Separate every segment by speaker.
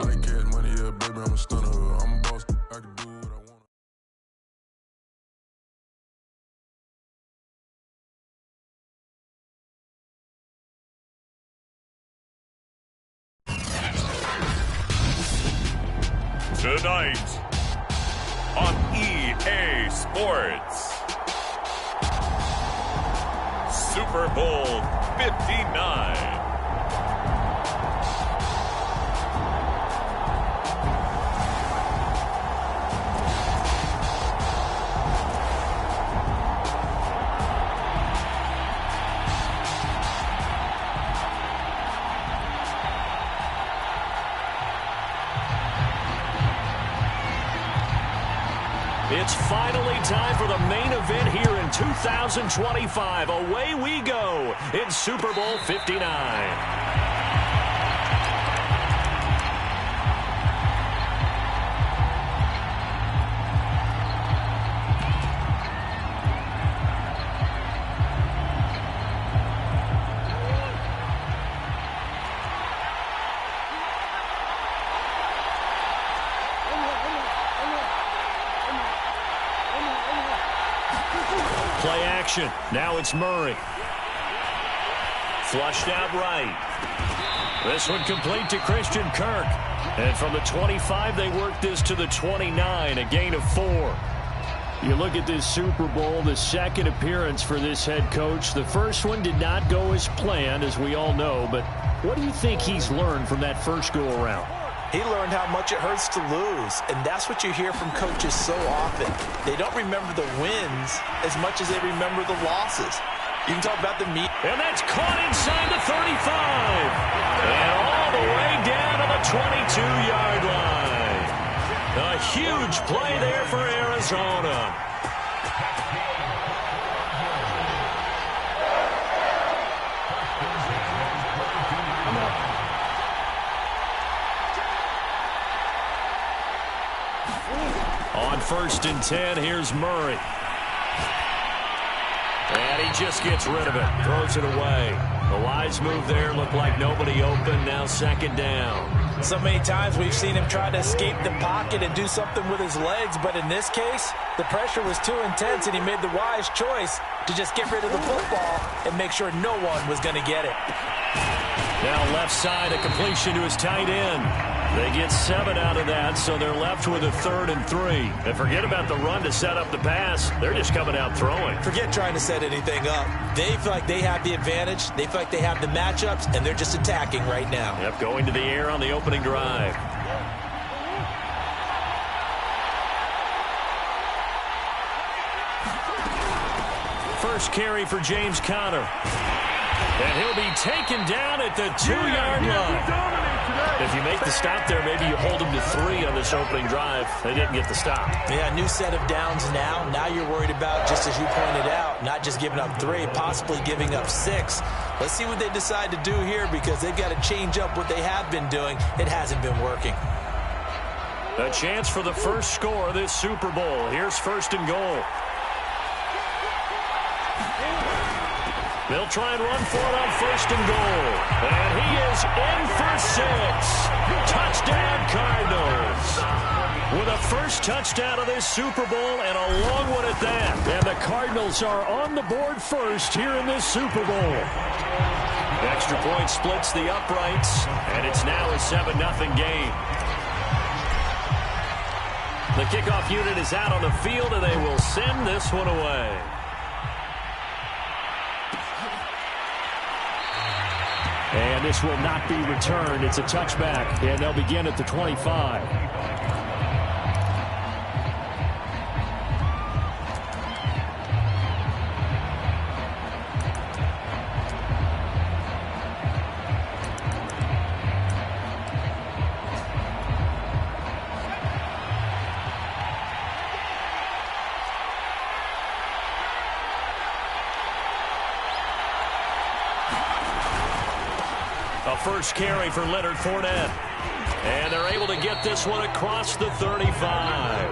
Speaker 1: like cash money, yeah, baby, I'm a stunner. I'm a boss, I can do what I want.
Speaker 2: Tonight on EA Sports, Super Bowl 59.
Speaker 3: It's finally time for the main event here in 2025. Away we go in Super Bowl 59. Play action. Now it's Murray. Flushed out right. This one complete to Christian Kirk. And from the 25, they work this to the 29, a gain of 4. You look at this Super Bowl, the second appearance for this head coach. The first one did not go as planned, as we all know. But what do you think he's learned from that first go-around?
Speaker 4: He learned how much it hurts to lose, and that's what you hear from coaches so often. They don't remember the wins as much as they remember the losses. You can talk about the meat.
Speaker 3: And that's caught inside the 35. And all the way down to the 22-yard line. A huge play there for Arizona. On 1st and 10, here's Murray. And he just gets rid of it, throws it away. The wise move there, looked like nobody open, now 2nd down.
Speaker 4: So many times we've seen him try to escape the pocket and do something with his legs, but in this case, the pressure was too intense and he made the wise choice to just get rid of the football and make sure no one was going to get it.
Speaker 3: Now left side, a completion to his tight end. They get 7 out of that, so they're left with a 3rd and 3. And forget about the run to set up the pass. They're just coming out throwing.
Speaker 4: Forget trying to set anything up. They feel like they have the advantage. They feel like they have the matchups, and they're just attacking right now.
Speaker 3: Yep, going to the air on the opening drive. First carry for James Conner. And he'll be taken down at the 2-yard line. If you make the stop there, maybe you hold them to 3 on this opening drive. They didn't get the stop.
Speaker 4: Yeah, new set of downs now. Now you're worried about, just as you pointed out, not just giving up 3, possibly giving up 6. Let's see what they decide to do here because they've got to change up what they have been doing. It hasn't been working.
Speaker 3: A chance for the first score of this Super Bowl. Here's 1st and goal. They'll try and run for it on 1st and goal. And he is in for 6. Touchdown, Cardinals. With a first touchdown of this Super Bowl and a long one at that. And the Cardinals are on the board first here in this Super Bowl. Extra point splits the uprights, and it's now a 7-0 game. The kickoff unit is out on the field, and they will send this one away. And this will not be returned. It's a touchback, and they'll begin at the 25. A first carry for Leonard Fournette. And they're able to get this one across the 35.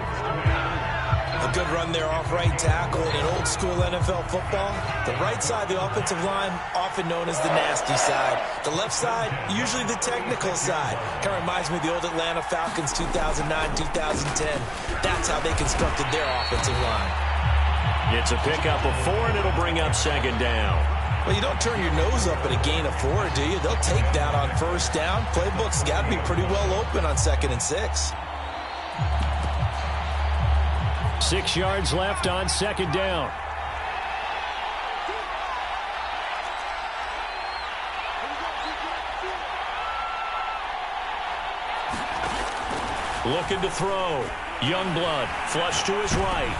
Speaker 4: A good run there off right tackle in an old school NFL football. The right side of the offensive line often known as the nasty side. The left side, usually the technical side. Kind of reminds me of the old Atlanta Falcons 2009-2010. That's how they constructed their offensive line.
Speaker 3: It's a pickup of 4, and it'll bring up second down.
Speaker 4: Well, you don't turn your nose up at a gain of 4, do you? They'll take that on first down. Playbook's got to be pretty well open on 2nd and 6.
Speaker 3: 6 yards left on second down. Looking to throw. Youngblood, flush to his right.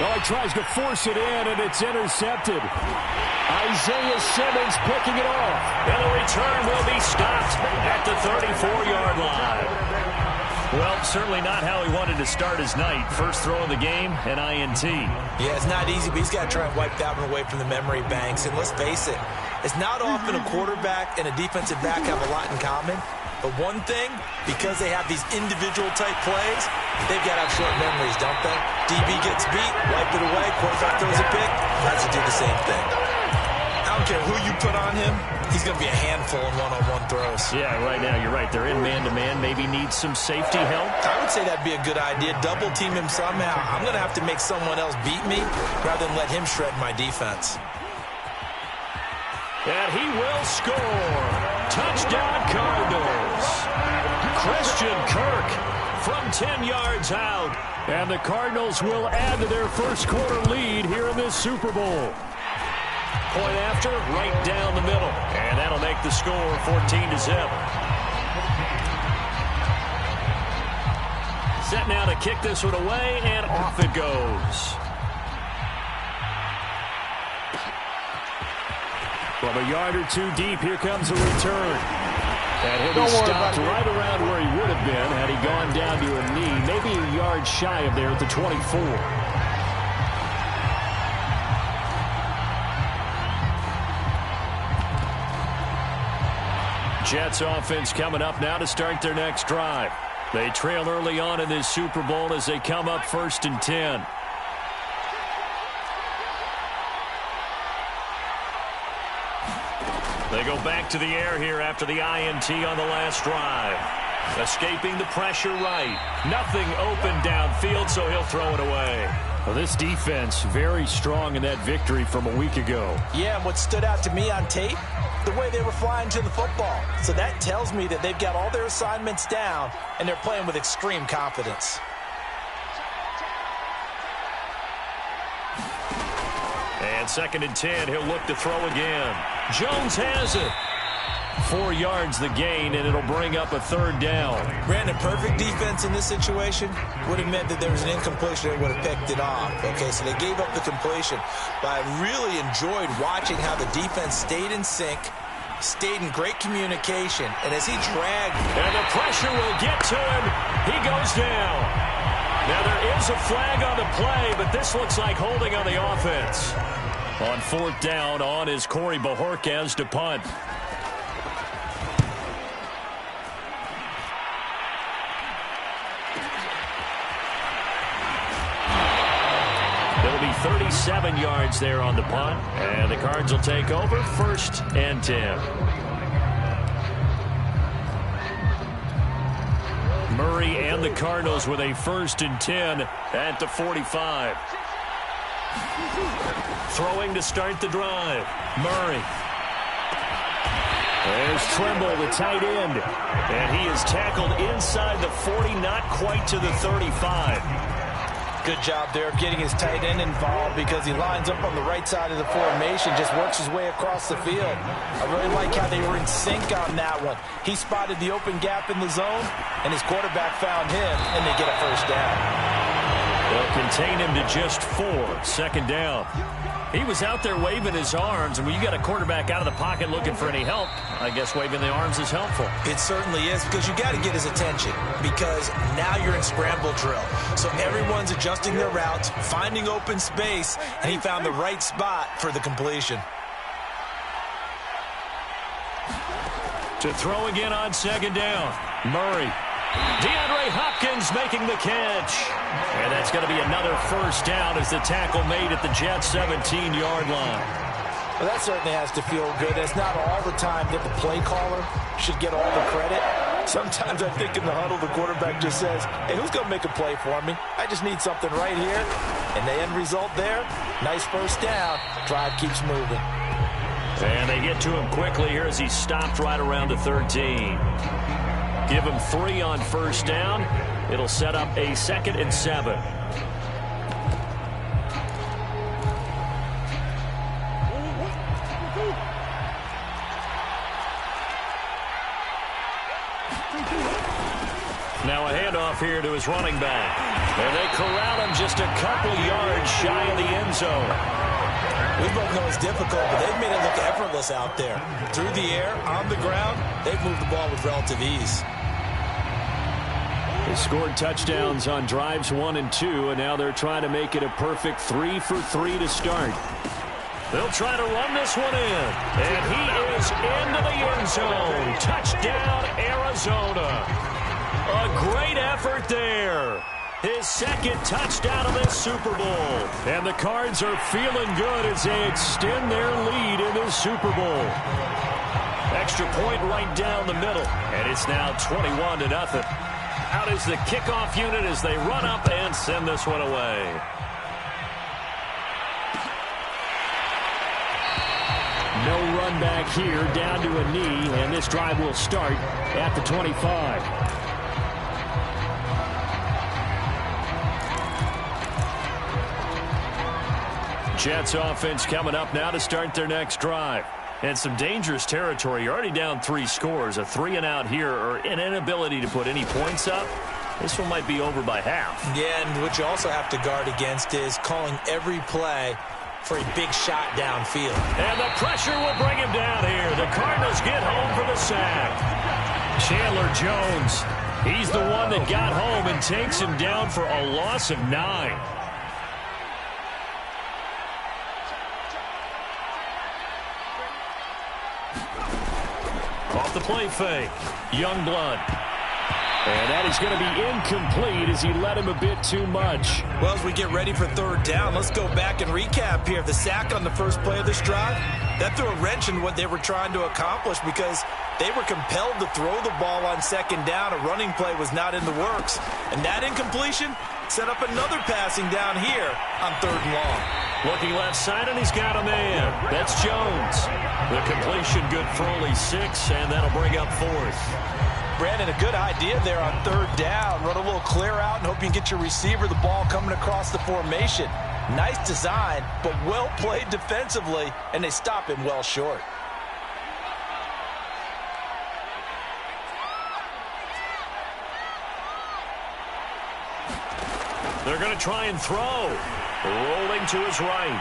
Speaker 3: Oh, he tries to force it in, and it's intercepted. Isaiah Simmons picking it off. And the return will be stopped at the 34-yard line. Well, certainly not how he wanted to start his night. First throw of the game, an INT.
Speaker 4: Yeah, it's not easy, but he's got to try and wipe that one away from the memory banks. And let's face it, it's not often a quarterback and a defensive back have a lot in common. But one thing, because they have these individual type plays, they've got to have short memories, don't they? DB gets beat, wipe it away, quarterback throws a pick, has to do the same thing. I don't care who you put on him, he's going to be a handful in one-on-one throws.
Speaker 3: Yeah, right now, you're right. They're in man-to-man, maybe needs some safety help.
Speaker 4: I would say that'd be a good idea. Double team him somehow. I'm going to have to make someone else beat me rather than let him shred my defense.
Speaker 3: And he will score. Touchdown, Cardinals. Christian Kirk from 10 yards out. And the Cardinals will add to their first quarter lead here in this Super Bowl. Point after, right down the middle. And that'll make the score 14-0. Set now to kick this one away, and off it goes. From a yard or two deep, here comes a return. And he'll be stopped right around where he would have been had he gone down to a knee, maybe a yard shy of there at the 24. Jets offense coming up now to start their next drive. They trail early on in this Super Bowl as they come up 1st and 10. They go back to the air here after the INT on the last drive. Escaping the pressure right. Nothing open downfield, so he'll throw it away. Well, this defense very strong in that victory from a week ago.
Speaker 4: Yeah, and what stood out to me on tape, the way they were flying to the football. So that tells me that they've got all their assignments down, and they're playing with extreme confidence.
Speaker 3: And 2nd and 10, he'll look to throw again. Jones has it. 4 yards the gain, and it'll bring up a 3rd down.
Speaker 4: Brandon, perfect defense in this situation would have meant that there was an incompletion and would have picked it off. Okay, so they gave up the completion. But I really enjoyed watching how the defense stayed in sync, stayed in great communication, and as he dragged.
Speaker 3: And the pressure will get to him. He goes down. Now there is a flag on the play, but this looks like holding on the offense. On 4th down, on is Corey Bojorquez to punt. It'll be 37 yards there on the punt, and the Cards will take over 1st and 10. Murray and the Cardinals with a 1st and 10 at the 45. Throwing to start the drive. Murray. There's Trimble, the tight end. And he is tackled inside the 40, not quite to the 35.
Speaker 4: Good job there of getting his tight end involved because he lines up on the right side of the formation, just works his way across the field. I really like how they were in sync on that one. He spotted the open gap in the zone, and his quarterback found him, and they get a 1st down.
Speaker 3: They'll contain him to just 4, 2nd down. He was out there waving his arms, and when you got a quarterback out of the pocket looking for any help, I guess waving the arms is helpful.
Speaker 4: It certainly is, because you got to get his attention, because now you're in scramble drill. So everyone's adjusting their routes, finding open space, and he found the right spot for the completion.
Speaker 3: To throw again on 2nd down. Murray. DeAndre Hopkins making the catch. And that's going to be another 1st down as the tackle made at the Jets' 17-yard line.
Speaker 4: Well, that certainly has to feel good. It's not all the time that the play caller should get all the credit. Sometimes I think in the huddle, the quarterback just says, hey, who's going to make a play for me? I just need something right here. And the end result there, nice first down. Drive keeps moving.
Speaker 3: And they get to him quickly here as he stopped right around the 13. Give him 3 on first down. It'll set up a 2nd and 7. Now a handoff here to his running back. And they corral him just a couple yards shy of the end zone.
Speaker 4: We both know it's difficult, but they've made it look effortless out there. Through the air, on the ground, they've moved the ball with relative ease.
Speaker 3: They scored touchdowns on drives 1 and 2, and now they're trying to make it a perfect 3 for 3 to start. They'll try to run this one in, and he is into the end zone. Touchdown, Arizona. A great effort there. His 2nd touchdown of this Super Bowl. And the Cards are feeling good as they extend their lead in this Super Bowl. Extra point right down the middle, and it's now 21-0. Out is the kickoff unit as they run up and send this one away. No run back here, down to a knee, and this drive will start at the 25. Jets offense coming up now to start their next drive. And some dangerous territory. You're already down 3 scores. A 3-and-out here, or an inability to put any points up. This one might be over by half. Yeah, and what you also have to guard against is calling every play for a big shot downfield. And the pressure will bring him down here. The Cardinals get home for the sack. Chandler Jones, he's the one that got home and takes him down for a loss of 9. Off the play fake. Youngblood. And that is going to be incomplete as he led him a bit too much.
Speaker 4: Well, as we get ready for 3rd down, let's go back and recap here. The sack on the first play of this drive, that threw a wrench in what they were trying to accomplish because they were compelled to throw the ball on 2nd down. A running play was not in the works. And that incompletion set up another passing down here on 3rd and long.
Speaker 3: Looking left side, and he's got a man. That's Jones. The completion good for only 6, and that'll bring up 4th.
Speaker 4: Brandon, a good idea there on 3rd down. Run a little clear out and hope you can get your receiver the ball coming across the formation. Nice design, but well played defensively, and they stop him well short.
Speaker 3: They're going to try and throw. Rolling to his right.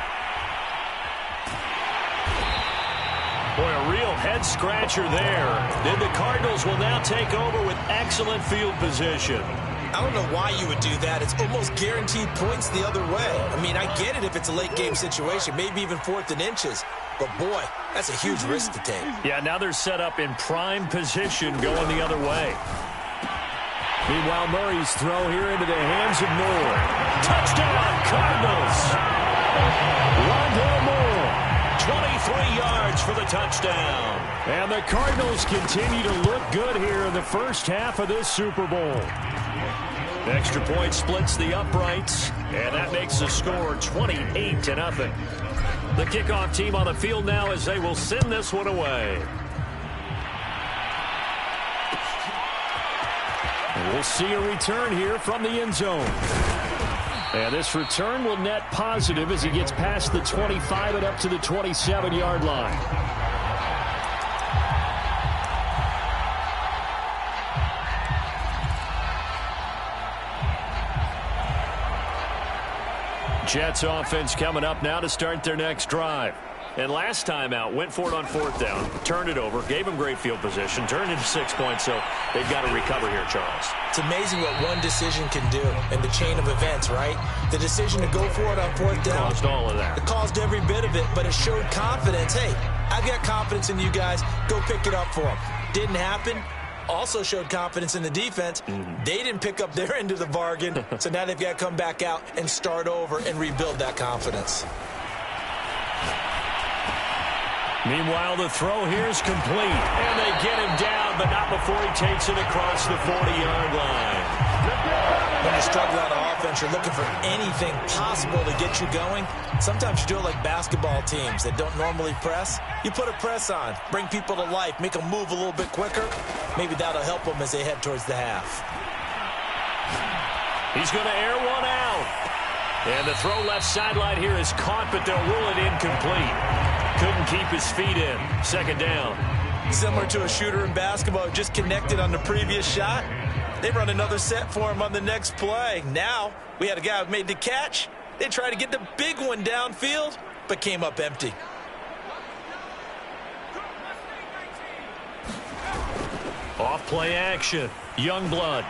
Speaker 3: Boy, a real head-scratcher there. Then the Cardinals will now take over with excellent field position.
Speaker 4: I don't know why you would do that. It's almost guaranteed points the other way. I mean, I get it if it's a late-game situation, maybe even 4th and inches. But, boy, that's a huge risk to take.
Speaker 3: Yeah, now they're set up in prime position going the other way. Meanwhile, Murray's throw here into the hands of Moore. Touchdown, Cardinals! Rondell Moore, 23 yards for the touchdown. And the Cardinals continue to look good here in the first half of this Super Bowl. Extra point splits the uprights, and that makes the score 28-0. The kickoff team on the field now as they will send this one away. And we'll see a return here from the end zone. And this return will net positive as he gets past the 25 and up to the 27-yard line. Jets offense coming up now to start their next drive. And last time out, went for it on 4th down, turned it over, gave them great field position, turned into 6 points, so they've got to recover here, Charles.
Speaker 4: It's amazing what one decision can do in the chain of events, right? The decision to go for it on 4th down.
Speaker 3: Caused all of that.
Speaker 4: It caused every bit of it, but it showed confidence. Hey, I've got confidence in you guys. Go pick it up for them. Didn't happen. Also showed confidence in the defense. They didn't pick up their end of the bargain, so now they've got to come back out and start over and rebuild that confidence.
Speaker 3: Meanwhile, the throw here is complete. And they get him down, but not before he takes it across the 40-yard line.
Speaker 4: When you're struggling on offense, you're looking for anything possible to get you going. Sometimes you do it like basketball teams that don't normally press. You put a press on, bring people to life, make them move a little bit quicker. Maybe that'll help them as they head towards the half.
Speaker 3: He's going to air one out. And the throw left sideline here is caught, but they'll rule it incomplete. Couldn't keep his feet in. Second down.
Speaker 4: Similar to a shooter in basketball who just connected on the previous shot. They run another set for him on the next play. Now, we had a guy who made the catch. They tried to get the big one downfield, but came up empty.
Speaker 3: Off play action. Youngblood.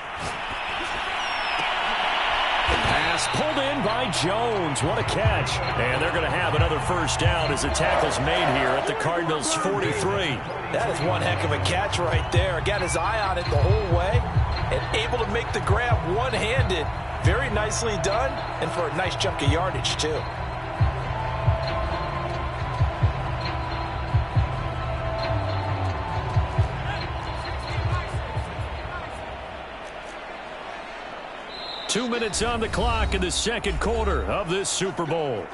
Speaker 3: Pass pulled in by Jones. What a catch. And they're going to have another first down as the tackle's made here at the Cardinals' 43.
Speaker 4: That is one heck of a catch right there. Got his eye on it the whole way and able to make the grab one-handed. Very nicely done, and for a nice chunk of yardage, too.
Speaker 3: Two minutes on the clock in the second quarter of this Super Bowl.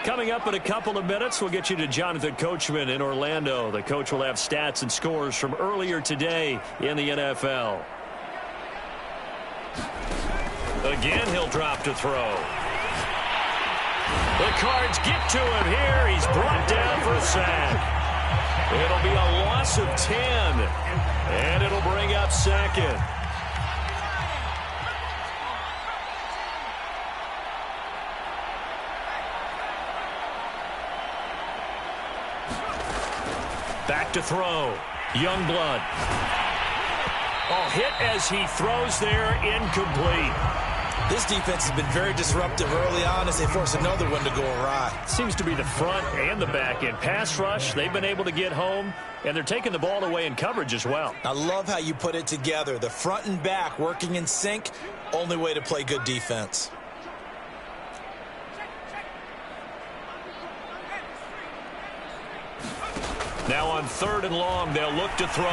Speaker 3: Coming up in a couple of minutes, we'll get you to Jonathan Coachman in Orlando. The coach will have stats and scores from earlier today in the NFL. Again, he'll drop to throw. The Cards get to him here. He's brought down for a sack. It'll be a loss of 10, and it'll bring up second. Back to throw. Youngblood. Oh, hit as he throws there, incomplete.
Speaker 4: This defense has been very disruptive early on as they force another one to go awry.
Speaker 3: Seems to be the front and the back end. Pass rush, they've been able to get home, and they're taking the ball away in coverage as well.
Speaker 4: I love how you put it together. The front and back working in sync, only way to play good defense.
Speaker 3: Now on 3rd and long, they'll look to throw.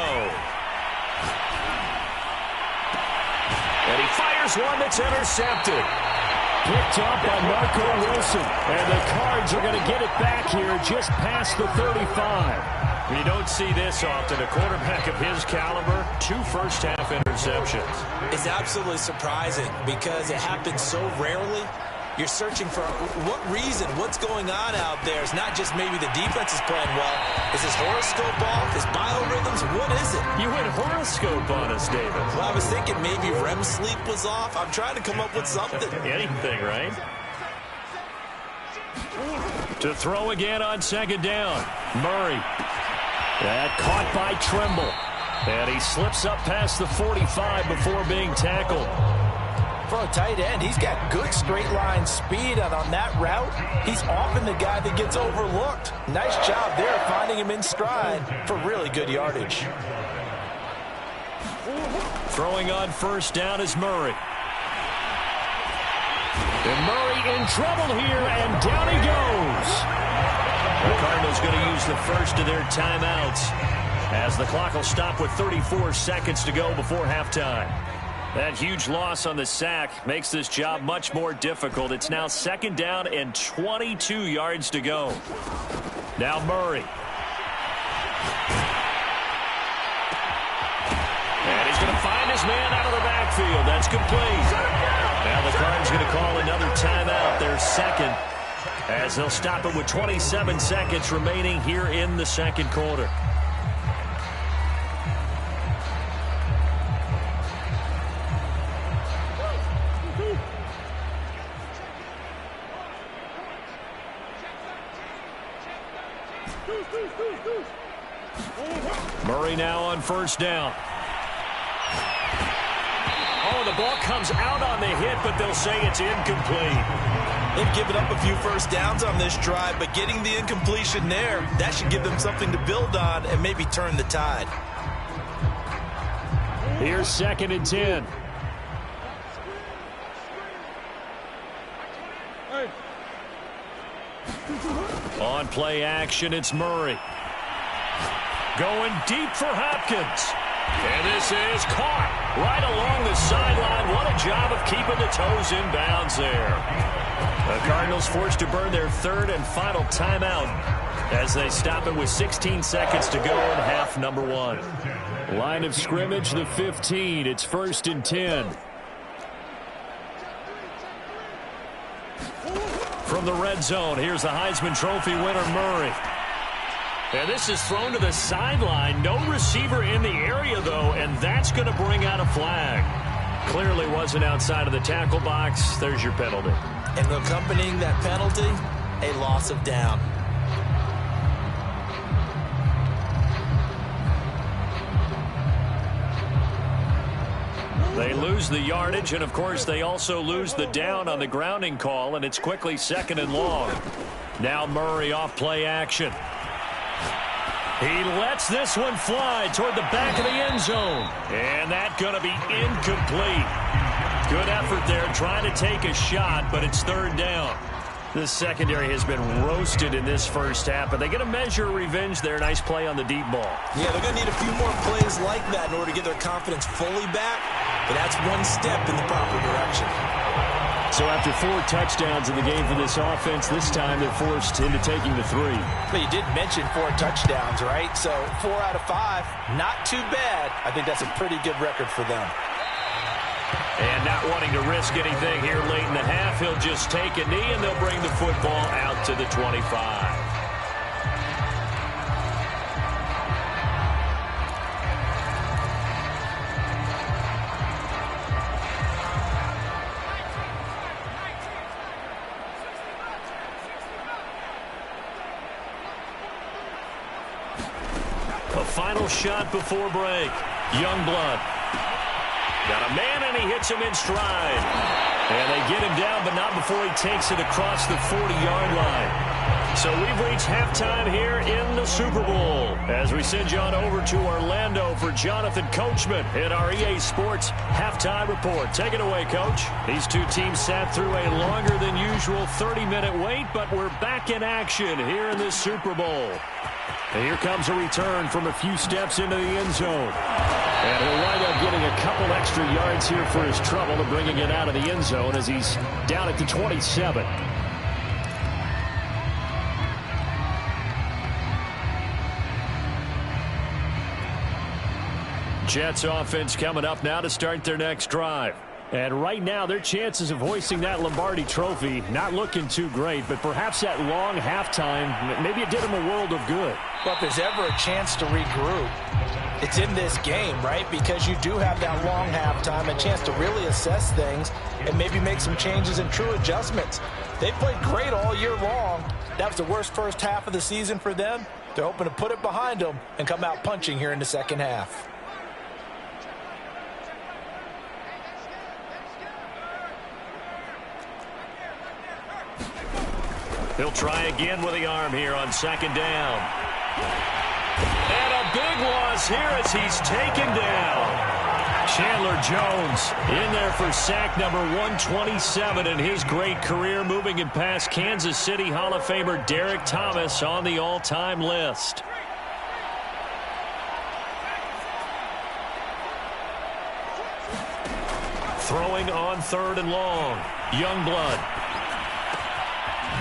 Speaker 3: And he fires one that's intercepted. Picked up by Marco Wilson. And the Cards are going to get it back here just past the 35. You don't see this often. A quarterback of his caliber, 2 first-half interceptions.
Speaker 4: It's absolutely surprising because it happens so rarely. You're searching for what reason, what's going on out there. It's not just maybe the defense is playing well. Is his horoscope off? His biorhythms? What is it?
Speaker 3: You went horoscope on us, David.
Speaker 4: Well, I was thinking maybe REM sleep was off. I'm trying to come up with something.
Speaker 3: Anything, right? To throw again on 2nd down. Murray. That caught by Trimble. And he slips up past the 45 before being tackled.
Speaker 4: For a tight end, he's got good straight line speed, and on that route, he's often the guy that gets overlooked. Nice job there finding him in stride for really good yardage.
Speaker 3: Throwing on 1st down is Murray. And Murray in trouble here, and down he goes. The Cardinals going to use the first of their timeouts as the clock will stop with 34 seconds to go before halftime. That huge loss on the sack makes this job much more difficult. It's now 2nd down and 22 yards to go. Now Murray. And he's going to find his man out of the backfield. That's complete. Now the Cards going to call another timeout, their second, as they'll stop it with 27 seconds remaining here in the second quarter. Murray now on 1st down. Oh, the ball comes out on the hit, but they'll say it's incomplete.
Speaker 4: They've given up a few first downs on this drive, but getting the incompletion there, that should give them something to build on and maybe turn the tide.
Speaker 3: Here's 2nd and 10. On play action, it's Murray. Going deep for Hopkins. And this is caught right along the sideline. What a job of keeping the toes in bounds there. The Cardinals forced to burn their third and final timeout as they stop it with 16 seconds to go in half number 1. Line of scrimmage, the 15. It's 1st and 10. From the red zone, here's the Heisman Trophy winner, Murray. And this is thrown to the sideline. No receiver in the area, though, and that's going to bring out a flag. Clearly wasn't outside of the tackle box. There's your penalty.
Speaker 4: And accompanying that penalty, a loss of down.
Speaker 3: They lose the yardage, and, of course, they also lose the down on the grounding call, and it's quickly 2nd and long. Now Murray off play action. He lets this one fly toward the back of the end zone. And that's going to be incomplete. Good effort there trying to take a shot, but it's 3rd down. The secondary has been roasted in this first half, but they get a measure of revenge there. Nice play on the deep ball.
Speaker 4: Yeah, they're going to need a few more plays like that in order to get their confidence fully back, but that's one step in the proper direction.
Speaker 3: So after 4 touchdowns in the game for this offense, this time they're forced into taking the 3.
Speaker 4: But you did mention 4 touchdowns, right? So 4 out of 5, not too bad. I think that's a pretty good record for them.
Speaker 3: And not wanting to risk anything here late in the half, he'll just take a knee, and they'll bring the football out to the 25. A final shot before break. Youngblood. Got a man, and he hits him in stride. And they get him down, but not before he takes it across the 40-yard line. So we've reached halftime here in the Super Bowl. As we send you on over to Orlando for Jonathan Coachman in our EA Sports Halftime Report. Take it away, Coach. These two teams sat through a longer than usual 30-minute wait, but we're back in action here in this Super Bowl. And here comes a return from a few steps into the end zone. And he'll wind up getting a couple extra yards here for his trouble and bringing it out of the end zone as he's down at the 27. Jets offense coming up now to start their next drive. And right now, their chances of hoisting that Lombardi trophy not looking too great, but perhaps that long halftime, maybe it did them a world of good.
Speaker 4: Well, if there's ever a chance to regroup, it's in this game, right? Because you do have that long halftime, a chance to really assess things and maybe make some changes and true adjustments. They played great all year long. That was the worst first half of the season for them. They're hoping to put it behind them and come out punching here in the second half.
Speaker 3: He'll try again with the arm here on 2nd down. And a big loss here as he's taken down. Chandler Jones in there for sack number 127 in his great career, moving it past Kansas City Hall of Famer Derek Thomas on the all-time list. Throwing on 3rd and long. Youngblood.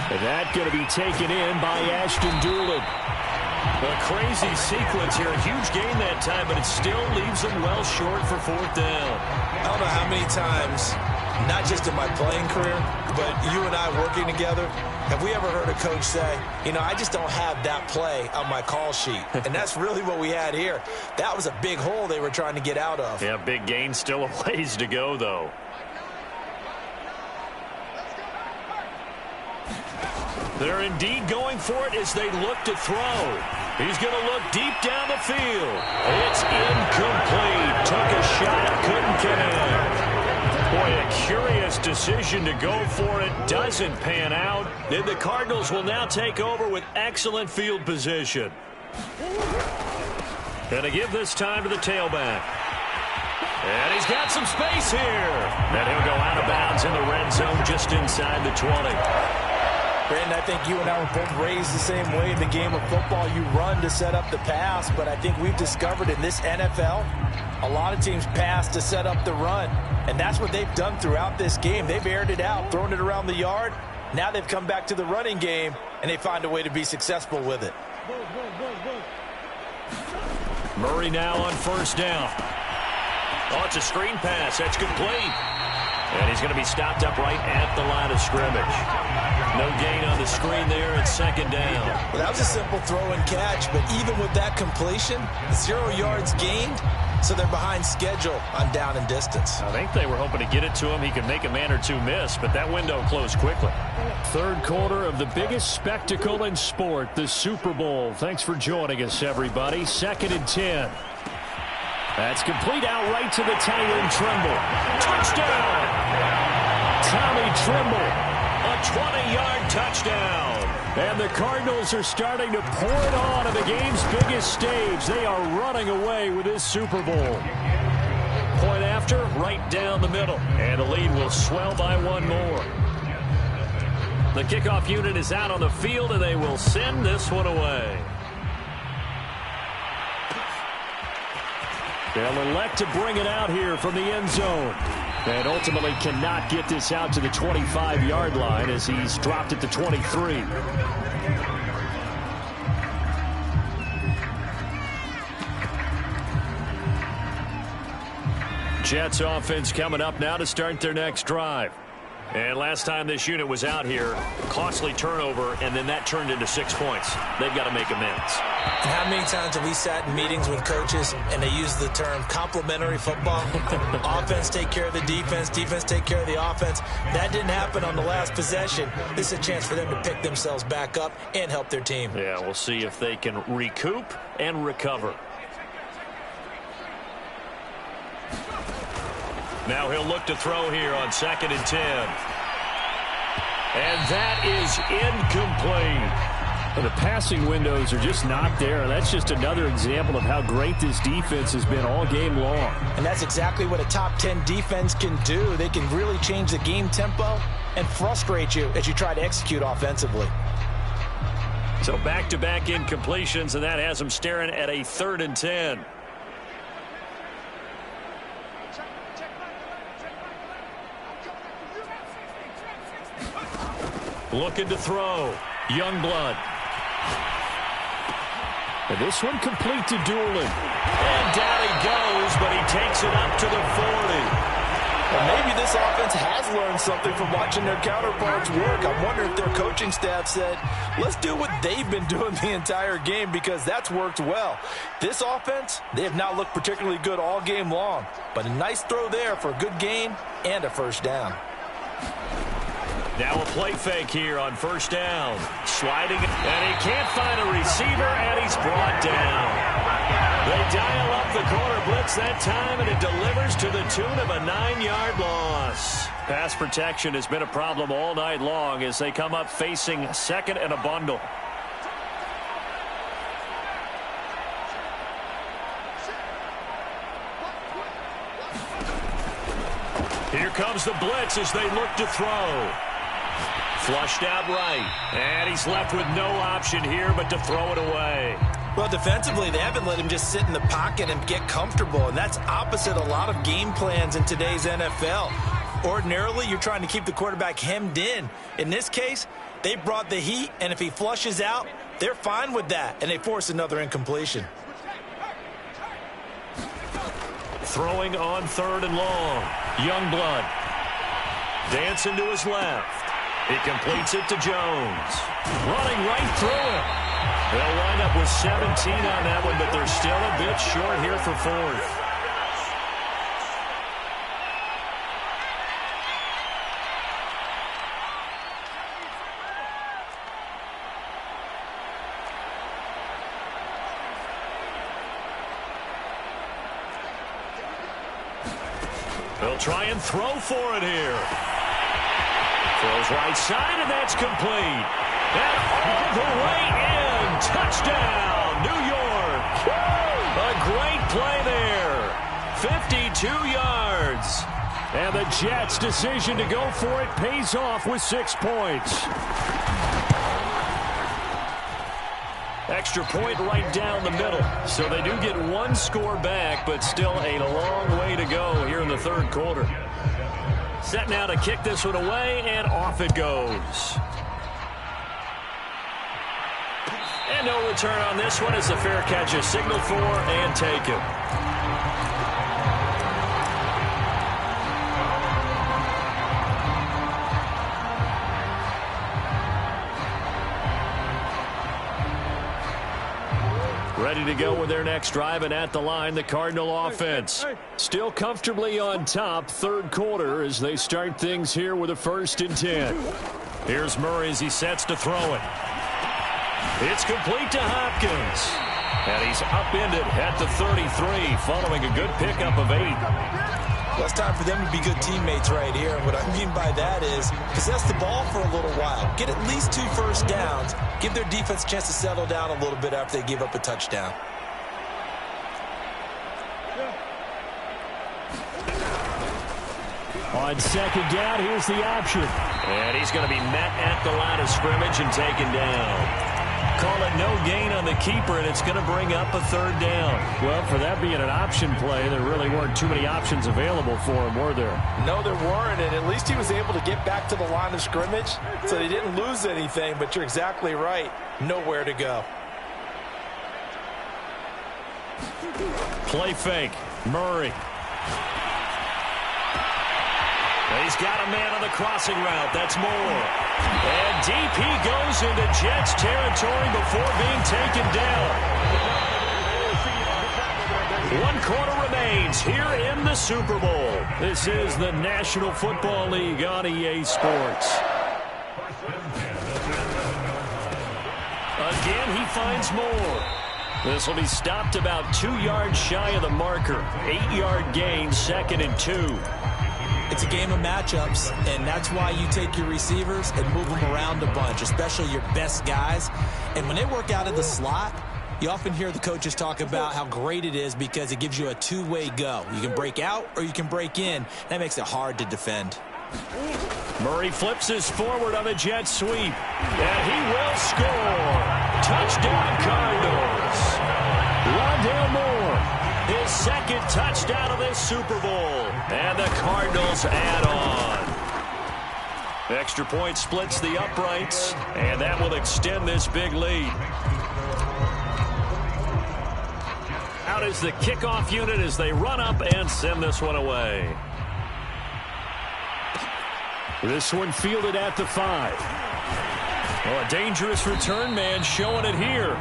Speaker 3: And that going to be taken in by Ashton Doolin. A crazy sequence here. A huge gain that time, but it still leaves them well short for 4th down.
Speaker 4: I don't know how many times, not just in my playing career, but you and I working together, have we ever heard a coach say, you know, I just don't have that play on my call sheet. And that's really what we had here. That was a big hole they were trying to get out of.
Speaker 3: Yeah, big gain. Still a ways to go, though. They're indeed going for it as they look to throw. He's going to look deep down the field. It's incomplete. Took a shot, couldn't connect. Boy, a curious decision to go for it. Doesn't pan out. Then the Cardinals will now take over with excellent field position. Going to give this time to the tailback. And he's got some space here. Then he'll go out of bounds in the red zone just inside the 20.
Speaker 4: Brandon, I think you and I were both raised the same way in the game of football. You run to set up the pass, but I think we've discovered in this NFL, a lot of teams pass to set up the run. And that's what they've done throughout this game. They've aired it out, thrown it around the yard. Now they've come back to the running game, and they find a way to be successful with it.
Speaker 3: Murray now on first down. Oh, it's a screen pass. That's complete. And he's going to be stopped up right at the line of scrimmage. No gain on the screen there at second down.
Speaker 4: Well, that was a simple throw and catch, but even with that completion, 0 yards gained, so they're behind schedule on down and distance.
Speaker 3: I think they were hoping to get it to him. He could make a man or two miss, but that window closed quickly. Third quarter of the biggest spectacle in sport, the Super Bowl. Thanks for joining us, everybody. 2nd and 10. That's complete out right to the Tyrone Trimble. Touchdown! Tommy Trimble, a 20-yard touchdown. And the Cardinals are starting to pour it on the game's biggest stage. They are running away with this Super Bowl. Point after, right down the middle. And the lead will swell by one more. The kickoff unit is out on the field, and they will send this one away. They'll elect to bring it out here from the end zone. And ultimately cannot get this out to the 25-yard line as he's dropped at the 23. Jets offense coming up now to start their next drive. And last time this unit was out here, costly turnover, and then that turned into 6 points. They've got to make amends.
Speaker 4: And how many times have we sat in meetings with coaches and they use the term complementary football? Offense take care of the defense, defense take care of the offense. That didn't happen on the last possession. This is a chance for them to pick themselves back up and help their team.
Speaker 3: Yeah, we'll see if they can recoup and recover. Now he'll look to throw here on 2nd and 10. And that is incomplete. The passing windows are just not there. That's just another example of how great this defense has been all game long.
Speaker 4: And that's exactly what a top 10 defense can do. They can really change the game tempo and frustrate you as you try to execute offensively.
Speaker 3: So back-to-back incompletions, and that has them staring at a 3rd and 10. Looking to throw. Youngblood. And this one complete to Doolin. And down he goes, but he takes it up to the 40.
Speaker 4: Well, maybe this offense has learned something from watching their counterparts work. I wonder if their coaching staff said, let's do what they've been doing the entire game, because that's worked well. This offense, they have not looked particularly good all game long, but a nice throw there for a good gain and a first down.
Speaker 3: Now a play fake here on first down. Sliding, and he can't find a receiver, and he's brought down. They dial up the corner blitz that time, and it delivers to the tune of a 9-yard loss. Pass protection has been a problem all night long as they come up facing 2nd and a bundle. Here comes the blitz as they look to throw. Flushed out right, and he's left with no option here but to throw it away.
Speaker 4: Well, defensively, they haven't let him just sit in the pocket and get comfortable, and that's opposite a lot of game plans in today's NFL. Ordinarily, you're trying to keep the quarterback hemmed in. In this case, they brought the heat, and if he flushes out, they're fine with that, and they force another incompletion.
Speaker 3: Throwing on 3rd and long. Youngblood dancing to his left. He completes it to Jones. Running right through it. They'll wind up with 17 on that one, but they're still a bit short here for 4th. They'll try and throw for it here. Throws right side, and that's complete. And all the way in. Touchdown, New York. A great play there. 52 yards. And the Jets' decision to go for it pays off with 6 points. extra point right down the middle. So they do get one score back, but still a long way to go here in the third quarter. Set now to kick this one away, and off it goes. And no return on this one as the fair catch is signaled for and taken. Ready to go with their next drive, and at the line, the Cardinal offense. Still comfortably on top, third quarter, as they start things here with a 1st and 10. Here's Murray as he sets to throw it. It's complete to Hopkins. And he's upended at the 33, following a good pickup of 8.
Speaker 4: Well, it's time for them to be good teammates right here. And what I mean by that is possess the ball for a little while. Get at least 2 first downs. Give their defense a chance to settle down a little bit after they give up a touchdown.
Speaker 3: On second down, here's the option. And he's going to be met at the line of scrimmage and taken down. Call it no gain on the keeper, and it's going to bring up a 3rd down. Well, for that being an option play, there really weren't too many options available for him, were there?
Speaker 4: No, there weren't, and at least he was able to get back to the line of scrimmage, so he didn't lose anything, but you're exactly right. Nowhere to go.
Speaker 3: Play fake. Murray. He's got a man on the crossing route. That's Moore. And deep he goes into Jets territory before being taken down. 1 quarter remains here in the Super Bowl. This is the National Football League on EA Sports. Again, he finds Moore. This will be stopped about 2 yards shy of the marker. 8-yard gain, 2nd and 2.
Speaker 4: It's a game of matchups, and that's why you take your receivers and move them around a bunch, especially your best guys. And when they work out of the slot, you often hear the coaches talk about how great it is because it gives you a 2-way go. You can break out or you can break in. That makes it hard to defend.
Speaker 3: Murray flips his forward on a jet sweep, and he will score. Touchdown, Cardinals. Rondale Moore, his 2nd touchdown of this Super Bowl. And the Cardinals add on. Extra point splits the uprights, and that will extend this big lead. Out is the kickoff unit as they run up and send this one away. This one fielded at the 5. Oh, a dangerous return man showing it here.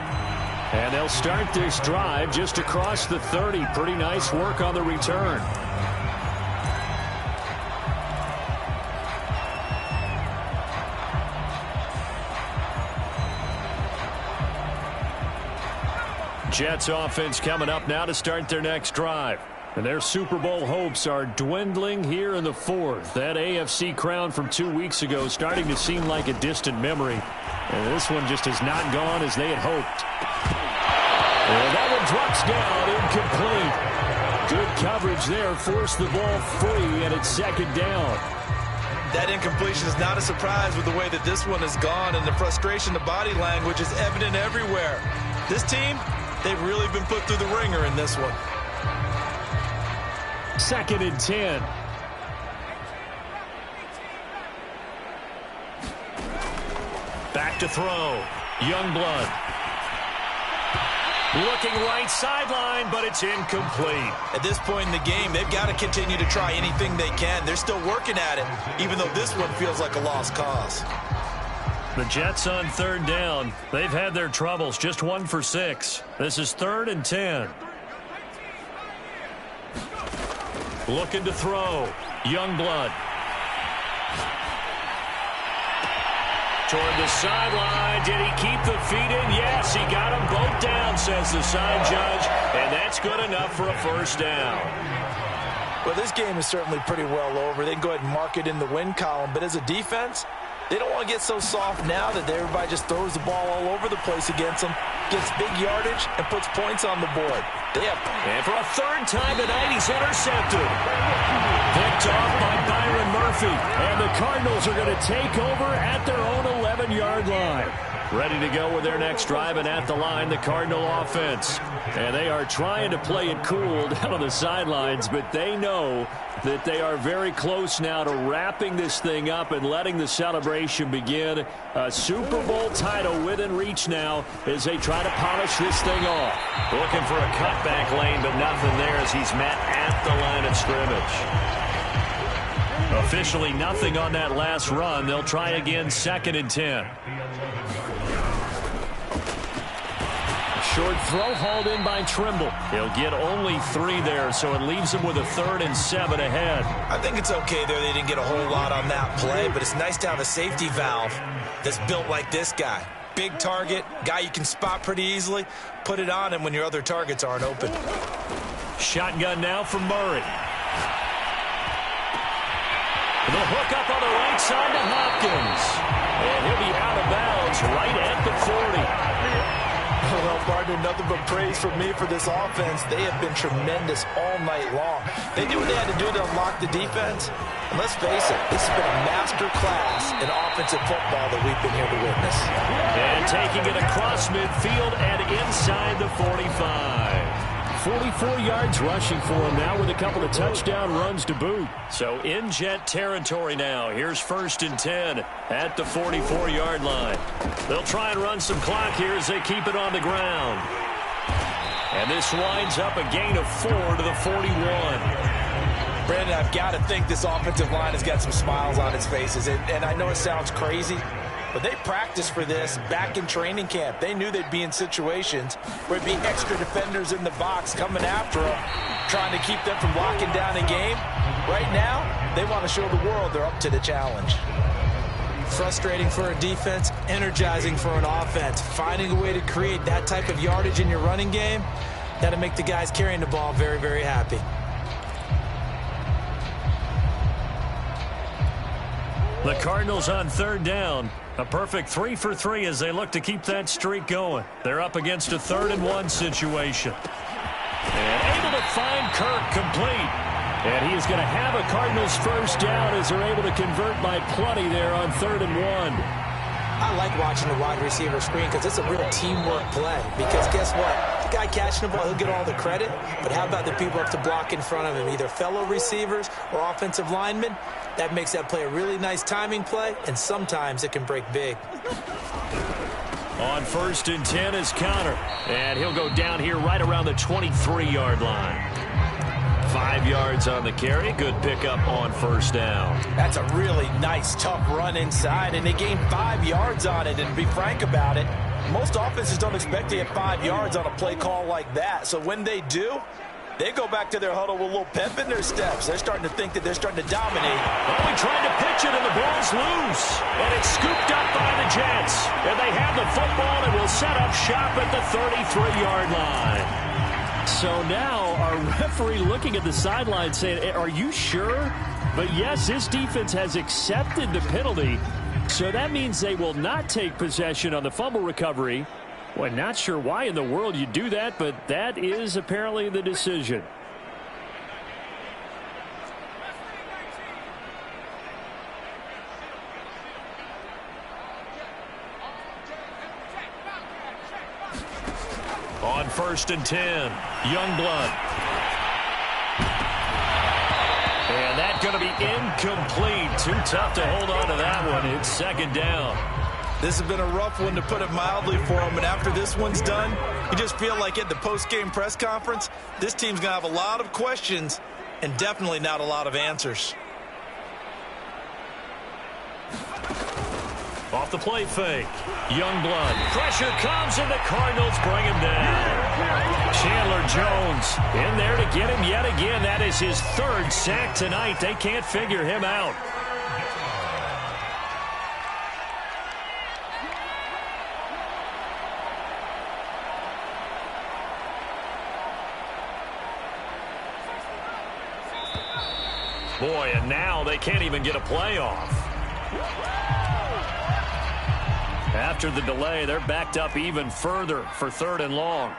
Speaker 3: And they'll start this drive just across the 30. Pretty nice work on the return. Jets offense coming up now to start their next drive. And their Super Bowl hopes are dwindling here in the 4th. That AFC crown from 2 weeks ago starting to seem like a distant memory. And this one just has not gone as they had hoped. And that one drops down, incomplete. Good coverage there, forced the ball free, and it's 2nd down.
Speaker 4: That incompletion is not a surprise with the way that this one has gone, and the frustration, the body language is evident everywhere. This team, they've really been put through the ringer in this one.
Speaker 3: 2nd and 10. Back to throw. Youngblood. Looking right sideline, but it's incomplete.
Speaker 4: At this point in the game, they've got to continue to try anything they can. They're still working at it, even though this one feels like a lost cause.
Speaker 3: The Jets on 3rd down. They've had their troubles, just 1 for 6. This is 3rd and 10. Looking to throw. Youngblood. Toward the sideline. Did he keep the feet in? Yes, he got them both down, says the side judge. And that's good enough for a 1st down.
Speaker 4: Well, this game is certainly pretty well over. They can go ahead and mark it in the win column. But as a defense, they don't want to get so soft now that everybody just throws the ball all over the place against them, gets big yardage, and puts points on the board.
Speaker 3: And for a 3rd time tonight, he's intercepted. Picked off by Byron Murphy. And the Cardinals are going to take over at their own 11-yard line. ready to go with their next drive, and at the line, the Cardinal offense. And they are trying to play it cool down on the sidelines, but they know that they are very close now to wrapping this thing up and letting the celebration begin. A Super Bowl title within reach now as they try to polish this thing off.
Speaker 5: Looking for a cutback lane, but nothing there as he's met at the line of scrimmage.
Speaker 3: Officially nothing on that last run. They'll try again, 2nd and 10. Short throw hauled in by Trimble. He'll get only 3 there, so it leaves him with a 3rd and 7 ahead.
Speaker 4: I think it's okay there. They didn't get a whole lot on that play, but it's nice to have a safety valve that's built like this guy. Big target, guy you can spot pretty easily. Put it on him when your other targets aren't open.
Speaker 3: Shotgun now from Murray. The hook up on the right side to Hopkins. And he'll be out of bounds right at the 40.
Speaker 4: Well, partner, nothing but praise from me for this offense. They have been tremendous all night long. They knew what they had to do to unlock the defense. And let's face it, this has been a master class in offensive football that we've been here to witness.
Speaker 3: And taking it across midfield and inside the 45. 44 yards rushing for him now with a couple of touchdown runs to boot. So in Jet territory now. Here's 1st and 10 at the 44-yard line. They'll try and run some clock here as they keep it on the ground. And this winds up a gain of 4 to the 41.
Speaker 4: Brandon, I've got to think this offensive line has got some smiles on its faces. And I know it sounds crazy, but they practiced for this back in training camp. They knew they'd be in situations where it'd be extra defenders in the box coming after them, trying to keep them from locking down a game. Right now, they want to show the world they're up to the challenge. Frustrating for a defense, energizing for an offense. Finding a way to create that type of yardage in your running game, that'll make the guys carrying the ball very, very happy.
Speaker 3: The Cardinals on 3rd down. A perfect 3 for 3 as they look to keep that streak going. They're up against a 3rd and 1 situation. And able to find Kirk complete. And he is going to have a Cardinals first down as they're able to convert by plenty there on 3rd and 1.
Speaker 4: I like watching the wide receiver screen because it's a real teamwork play. Because guess what? The guy catching the ball, he'll get all the credit. But how about the people up to block in front of him, either fellow receivers or offensive linemen? That makes that play a really nice timing play, and sometimes it can break big.
Speaker 3: On 1st and 10 is Connor. And he'll go down here right around the 23-yard line. 5 yards on the carry. Good pickup on 1st down.
Speaker 4: That's a really nice, tough run inside, and they gained 5 yards on it. And to be frank about it, most offenses don't expect to get 5 yards on a play call like that. So when they do, they go back to their huddle with a little pep in their steps. They're starting to think that they're starting to dominate.
Speaker 3: Oh, he tried to pitch it, and the ball's loose. And it's scooped up by the Jets. And they have the football and will set up shop at the 33-yard line. So now our referee looking at the sideline saying, are you sure? But yes, this defense has accepted the penalty. So that means they will not take possession on the fumble recovery. Well, not sure why in the world you do that, but that is apparently the decision. On 1st and 10, Youngblood. And that's going to be incomplete. Too tough to hold on to that one. It's 2nd down.
Speaker 4: This has been a rough one, to put it mildly, for him. And after this one's done, you just feel like at the post-game press conference, this team's going to have a lot of questions and definitely not a lot of answers.
Speaker 3: Off the play fake. Youngblood. Pressure comes, and the Cardinals bring him down. Chandler Jones in there to get him yet again. That is his 3rd sack tonight. They can't figure him out. Boy, and now they can't even get a play off. After the delay, they're backed up even further for 3rd and long.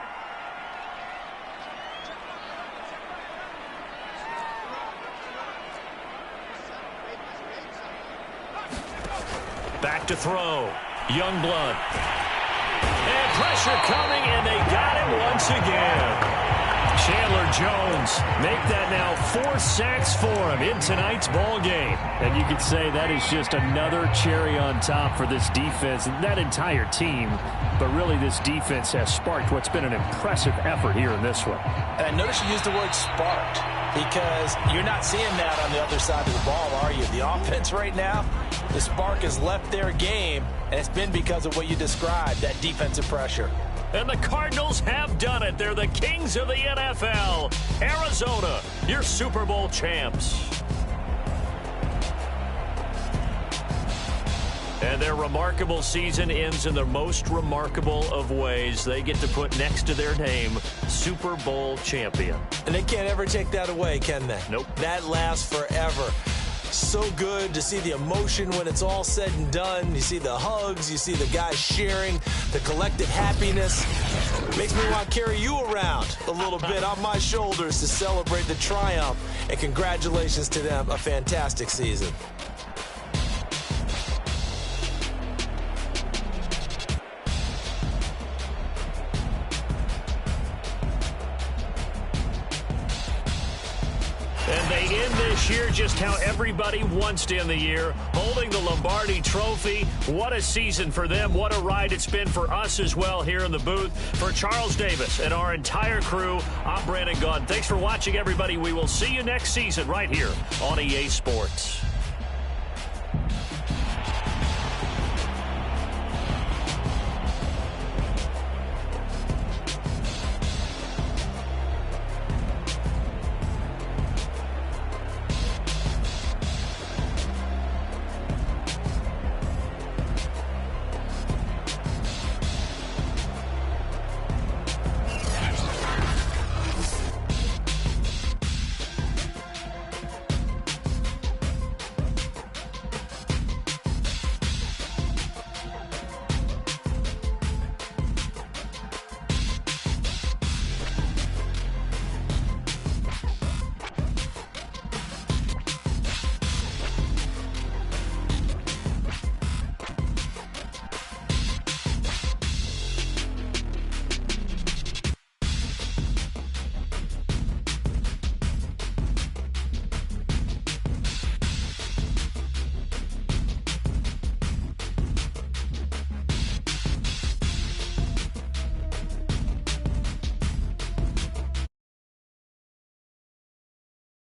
Speaker 3: Back to throw. Youngblood. pressure coming, and they got him once again. Chandler Jones make that now 4 sacks for him in tonight's ball game.
Speaker 5: And you could say that is just another cherry on top for this defense and that entire team. But really, this defense has sparked what's been an impressive effort here in this one.
Speaker 4: And I notice you used the word sparked because you're not seeing that on the other side of the ball, are you? The offense right now, the spark has left their game, and it's been because of what you described, that defensive pressure.
Speaker 3: And the Cardinals have done it. They're the kings of the NFL. Arizona, your Super Bowl champs. And their remarkable season ends in the most remarkable of ways. They get to put next to their name, Super Bowl champion.
Speaker 4: And they can't ever take that away, can they?
Speaker 3: Nope.
Speaker 4: That lasts forever. So good to see the emotion when it's all said and done. You see the hugs, you see the guys sharing, the collective happiness. Makes me want to carry you around a little bit on my shoulders to celebrate the triumph. And congratulations to them, a fantastic season.
Speaker 3: And they end this year just how everybody wants to end the year, holding the Lombardi Trophy. What a season for them. What a ride it's been for us as well here in the booth. For Charles Davis and our entire crew, I'm Brandon Gaudin. Thanks for watching, everybody. We will see you next season right here on EA Sports.